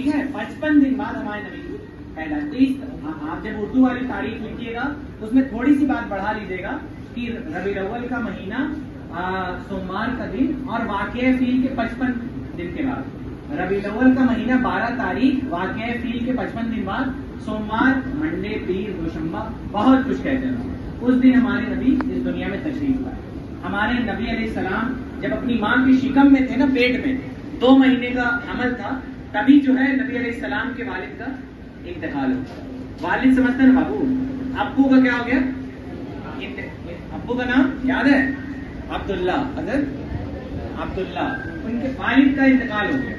है 55 दिन बाद हमारे नबी की पैदाइश। आप जब उर्दू वाली तारीख लिखिएगा उसमें थोड़ी सी बात बढ़ा लीजिएगा कि रबीउल अव्वल का महीना सोमवार का दिन और वाक़या फील के 55 दिन के बाद, रबीउल अव्वल का महीना 12 तारीख, वाक़या फील के 55 दिन बाद, सोमवार, मंडे, पीर, दोशंबा, बहुत कुछ कहते हैं। उस दिन हमारे नबी इस दुनिया में तशरीफ लाए। हमारे नबी अलैहिस्सलाम जब अपनी माँ की शिकम में थे ना, पेट में 2 महीने का हमल था, तभी जो है नबी अलैहिस्सलाम के वालिद का इंतकाल हो गया। वालिद समझते हैं बाबू, अब्बू का क्या हो गया? अब्बू का नाम याद है? अब्दुल्ला, हज़रत अब्दुल्ला, उनके वालिद का इंतकाल हो गया।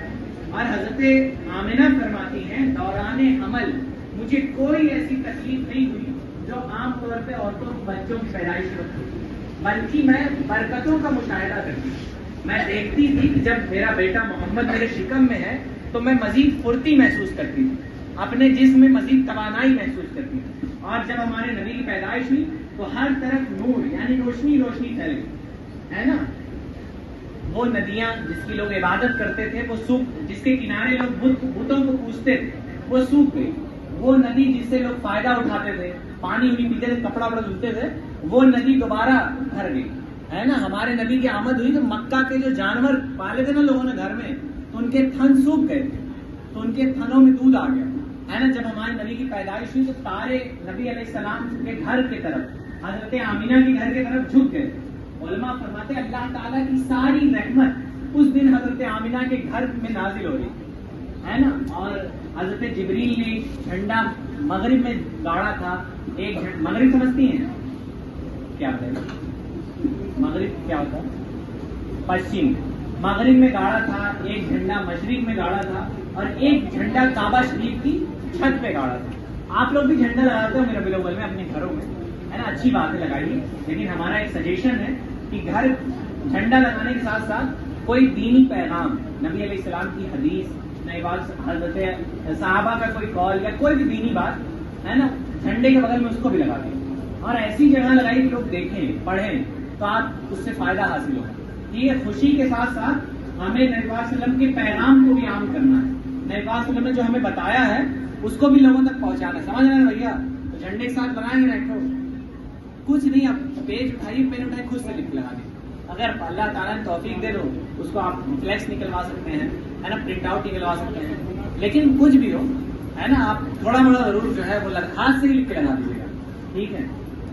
और हज़रत आमिना फरमाती हैं, दौरान हमल मुझे कोई ऐसी तकलीफ नहीं हुई जो आम तौर पे औरतों बच्चों की पैदाइश में होती, बल्कि मैं बरकतों का मुशाहिदा करती थी। मैं देखती थी कि जब मेरा बेटा मोहम्मद मेरे शिकम में है तो मैं मजीद फुर्ती महसूस करती थी, अपने जिस्म में मजीद तवानाई महसूस करती थी। और जब हमारे नबी की पैदाइश हुई तो हर तरफ नूर यानी रोशनी रोशनी फैल गई, है ना। वो नदियां जिसकी लोग इबादत करते थे वो सूख, जिसके किनारे लोग बुतों को पूजते थे वो सूख गई। वो नदी जिससे लोग फायदा उठाते थे, पानी उन्हीं पीते थे, कपड़ा वपड़ा धुलते थे, वो नदी दोबारा भर गई, है ना। हमारे नबी की आमद हुई तो मक्का के जो जानवर पाले थे ना लोगों ने घर में, तो उनके थन सूख गए थे, तो उनके थनों में दूध आ गया, है ना। जब हमारे नबी की पैदाइश हुई तो सारे नबी अलैहिस्सलाम के घर की तरफ, हजरत आमिना के घर की तरफ झुक गए। उलमा फरमाते अल्लाह ताला की सारी रहमत उस दिन हजरत आमिना के घर में नाजिल हो रही, है ना। और हजरत जिब्रील ने झंडा मगरिब में गाड़ा था। एक मगरिब समझती हैं क्या होता है? मगरिब क्या होता है? पश्चिम। मगरिब में गाड़ा था, एक झंडा मशरिक में गाड़ा था और एक झंडा काबा शरीफ की छत पे गाड़ा था। आप लोग भी झंडा लगाते हो रबीउल अव्वल में अपने घरों में, है ना। अच्छी बात है, लगाइए, लेकिन हमारा एक सजेशन है कि घर झंडा लगाने के साथ साथ कोई दीनी पैगाम, नबी अलैहिस्सलाम की हदीस, हजरत सहाबा का कोई कॉल या कोई भी दीनी बात, है ना, झंडे के बगल में उसको भी लगा दें। और ऐसी जगह लगाइए कि लोग देखें, पढ़ें, तो आप उससे फायदा हासिल होगा। ये खुशी के साथ साथ हमें नबी वसल्लम के पैगाम को भी आम करना है। नबी वसल्लम ने जो हमें बताया है उसको भी लोगों तक पहुंचाना है, समझ रहे हैं भैया। तो झंडे के साथ लगाएंगे ना, कुछ नहीं, आप पेज उठाइए, पेन उठाइए, खुद से लिख लगा दें। अगर अल्लाह ताला ने तौफीक दे दो उसको आप फ्लेक्स निकलवा सकते हैं, है ना, प्रिंट आउट निकलवा सकते हैं। लेकिन कुछ भी हो, है ना, आप थोड़ा मोड़ा जरूर जो है वो हाथ से ही लिख के लगा दीजिएगा, ठीक है।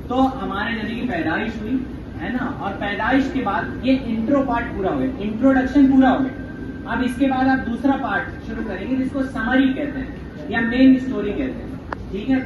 तो हमारे नबी की पैदाइश हुई, है ना, और पैदाइश के बाद ये इंट्रो पार्ट पूरा हो गया, इंट्रोडक्शन पूरा हो गया। अब इसके बाद आप दूसरा पार्ट शुरू करेंगे जिसको समरी कहते हैं या मेन स्टोरी कहते हैं, ठीक है।